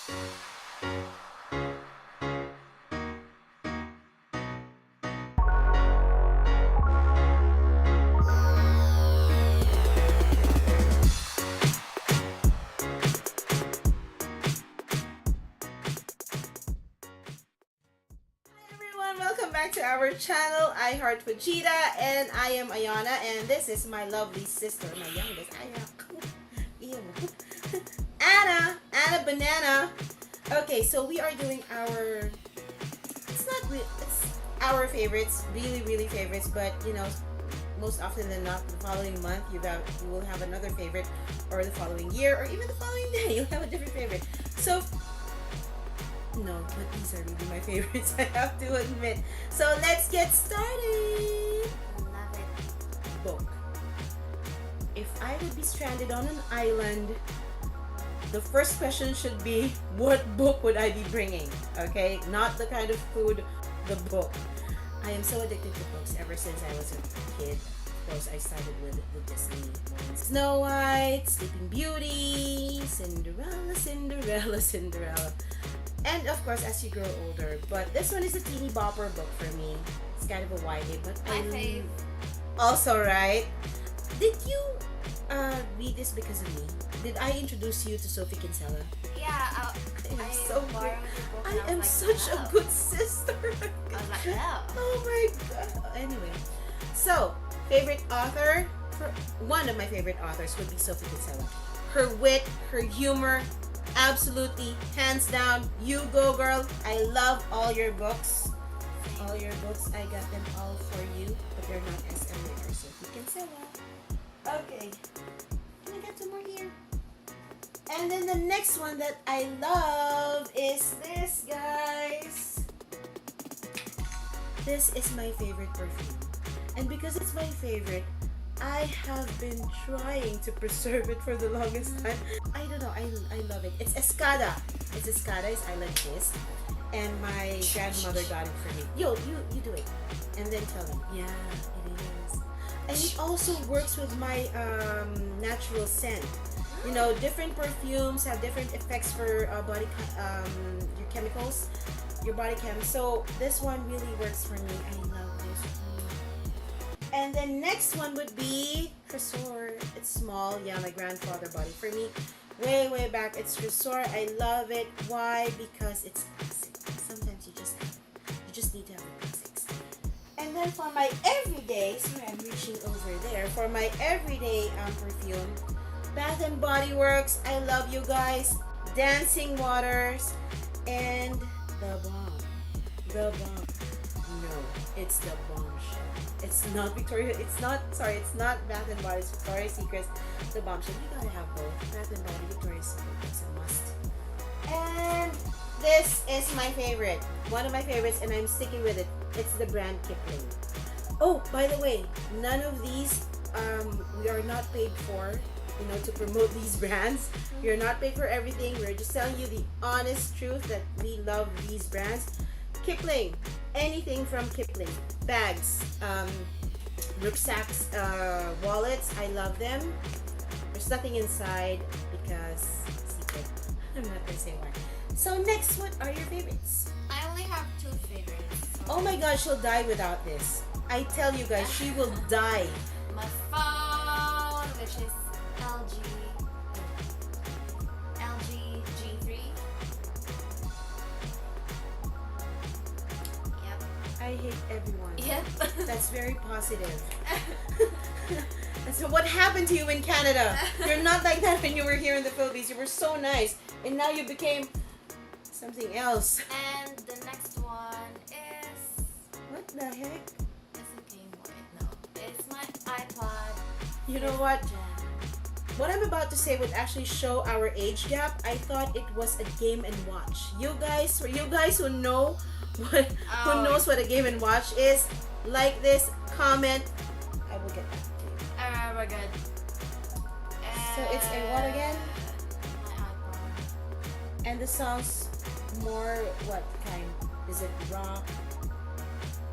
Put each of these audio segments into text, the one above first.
Everyone, welcome back to our channel, IHeartFujita, and I am Ayana, and this is my lovely sister, my youngest, Anna Banana. Okay, so we are doing our, it's our favorites, really favorites, but you know, most often than not, the following month you will have another favorite, or the following year, or even the following day, you'll have a different favorite. So no, but these are really my favorites, I have to admit. So let's get started. Love it. Book. If I would be stranded on an island, the first question should be, what book would I be bringing? Okay, not the kind of food, the book. I am so addicted to books ever since I was a kid. Of course, I started with the Disney ones. Snow White, Sleeping Beauty, Cinderella. And of course, as you grow older. But this one is a teeny bopper book for me. It's kind of a YA, but My fave. Also, right? Did you read this because of me? Did I introduce you to Sophie Kinsella? Yeah, I am so good. borrowed the book I and was am like, such wow. a good sister. I was like, no. Oh my god. Anyway, so favorite author, one of my favorite authors would be Sophie Kinsella. Her wit, her humor, absolutely, hands down, you go girl. I love all your books. All your books, I got them all for you, but they're not SM or Sophie Kinsella. Okay, can I get some more here? And then the next one that I love is this, guys. This is my favorite perfume. And because it's my favorite, I have been trying to preserve it for the longest time. I don't know, I love it. It's Escada. It's Escada's Island Kiss. And my grandmother got it for me. Yo, you do it. And then tell them, yeah, it is. And it also works with my natural scent. You know, different perfumes have different effects for your chemicals, your body chem. So this one really works for me. I love this one. And then next one would be Tresore. It's small. Yeah, my grandfather bought it for me way back. It's Tresore. I love it. Why? Because it's classic. Sometimes you just need to have the basics. And then for my everyday, sorry, I'm reaching over there. For my everyday perfume, Bath and Body Works. I love you guys. Dancing Waters and the Bomb. The Bomb. No, it's the Bombshell. It's not Victoria. It's not Bath and Body. It's Victoria's Secret. The Bombshell. You gotta have both. Bath and Body, Victoria's Secret. It's a must. And this is my favorite. One of my favorites, and I'm sticking with it. It's the brand Kipling. Oh, by the way, none of these we are not paid for. You know, to promote these brands. You're not paid for everything. We're just telling you the honest truth that we love these brands. Kipling, anything from Kipling. Bags, rucksacks, wallets, I love them. There's nothing inside because secret. I'm not gonna say why. So next, what are your favorites? I only have two favorites. Oh my gosh, she'll die without this. I tell you guys, she will die. My phone, which is LG G3. Yep. I hate everyone. Yep. That's very positive. So what happened to you in Canada? You're not like that when you were here in the Philippines. You were so nice. And now you became something else. And the next one is... What the heck? It's a Game Boy. No. It's my iPod. You know what? Gen. What I'm about to say would actually show our age gap. I thought it was a Game and Watch. You guys, for you guys who know who knows what a Game and Watch is, like this, comment. I will get that to you. We're good. So it's a what again? My iPod. And the songs more what kind? Is it rock?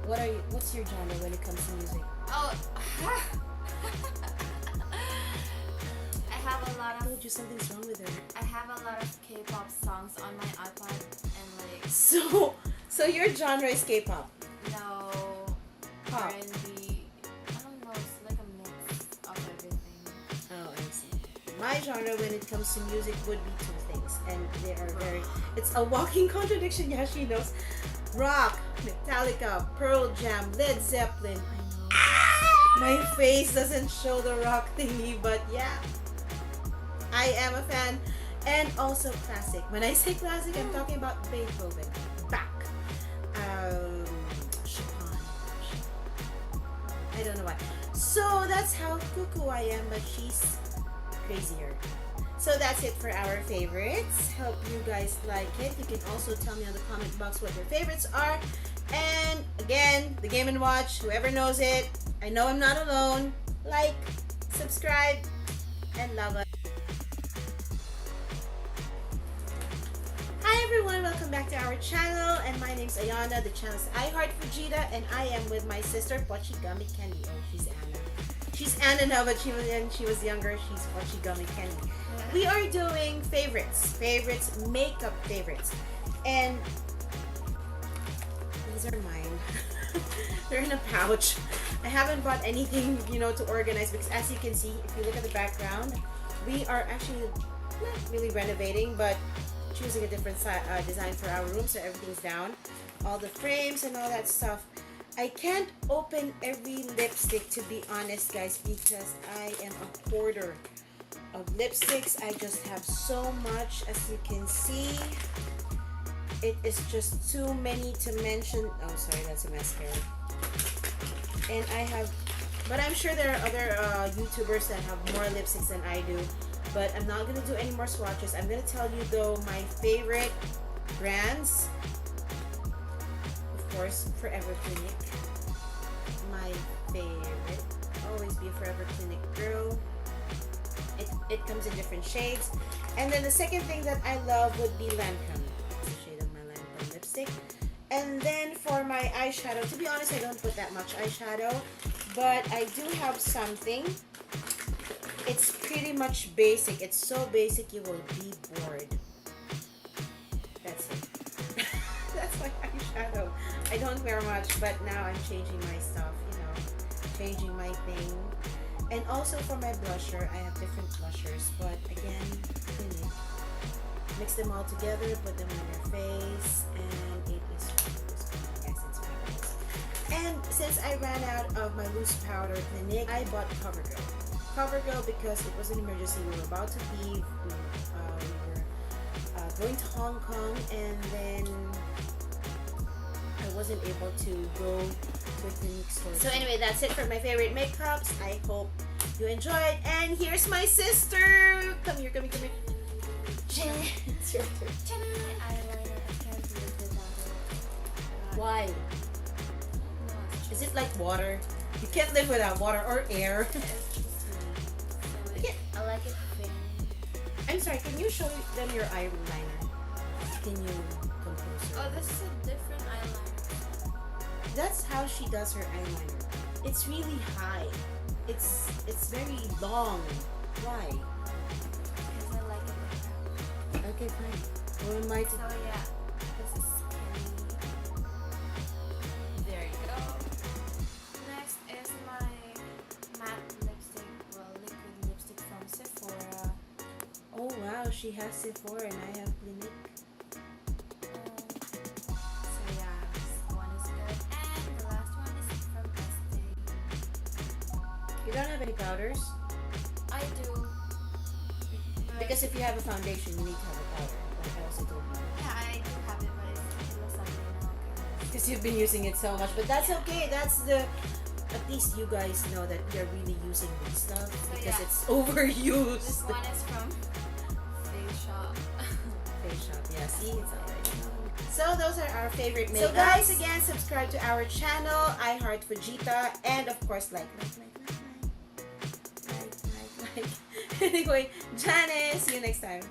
What's your genre when it comes to music? Oh, I have a lot I of told you something's wrong with her. I have a lot of K-pop songs on my iPod and like So your genre is K-pop. no Pop. R&B. I don't know. It's like a mix of everything. Oh, I see. My genre when it comes to music would be two things, and they are very. It's a walking contradiction. Yeah, she knows. Rock, Metallica, Pearl Jam, Led Zeppelin. I know. My face doesn't show the rock thingy, but yeah, I am a fan. And also classic. When I say classic, I'm talking about Beethoven, Bach, Chopin. I don't know why. So that's how cuckoo I am, but she's crazier. So that's it for our favorites. Hope you guys like it. You can also tell me on the comment box what your favorites are. And again, the Game & Watch, whoever knows it, I know I'm not alone. Like, subscribe, and love us. Hi everyone, welcome back to our channel. And my name's Ayana. The channel is IHeartFujita, and I am with my sister, Pochigami Candy. Oh, she's Anna. She's Anna now, but when she was younger, she's Pochigami Candy. We are doing favorites, makeup favorites, and these are mine. They're in a pouch. I haven't bought anything, to organize, because as you can see, if you look at the background, we are actually not really renovating, but choosing a different design for our room, so everything's down, all the frames and all that stuff. I can't open every lipstick, to be honest, guys, because I am a hoarder of lipsticks. I just have so much, as you can see. It is just too many to mention. Oh, sorry, that's a mascara. And but I'm sure there are other YouTubers that have more lipsticks than I do. But I'm not going to do any more swatches. I'm going to tell you, though, my favorite brands. Of course, Forever Clinic. My favorite. Always be a Forever Clinic girl. It comes in different shades. And then the second thing that I love would be Lancome. The shade of my Lancome lipstick. And then for my eyeshadow, to be honest, I don't put that much eyeshadow. But I do have something. It's pretty much basic. It's so basic you will be bored. That's it. That's my eyeshadow. I don't wear much, but now I'm changing my stuff, changing my thing. And also for my blusher, I have different blushers, but again, mix them all together, put them on your face, and it is fun. Yes, it's fun. And since I ran out of my loose powder Clinique, I bought CoverGirl because it was an emergency. We were about to leave. We were going to Hong Kong, and then I wasn't able to go to a Clinique store. So anyway, that's it for my favorite makeups. I hope you enjoyed. And here's my sister. Come here. Jen, it's your turn. Eyeliner. I can't live without it. Why? No, it's Is it like water? You can't live without water or air. just me. So I like it thin. I'm sorry, can you show them your eyeliner? Can you come closer? Oh, this is a different eyeliner. That's how she does her eyeliner. It's really high. It's very long. Why? Because I like it like that. Okay, fine. What am I to So yeah, this is skinny. There you go. Next is my matte lipstick, liquid lipstick from Sephora. Oh wow, she has Sephora and I have Clinique. So yeah, this one is good, and the last one is from Escada. You don't have any powders? I do. But Because if you have a foundation, you need to have a powder. Like I also told you. yeah, I do have it, but it looks ugly now. Because you've been using it so much. But that's okay. At least you guys know that we are really using this stuff. So, Because yeah. it's overused. This one is from Face Shop. Face Shop, yeah. See, it's already known. So those are our favorite makeups. So, guys, again, subscribe to our channel, IHeartFujita, and of course, like. Anyway, Janice, see you next time.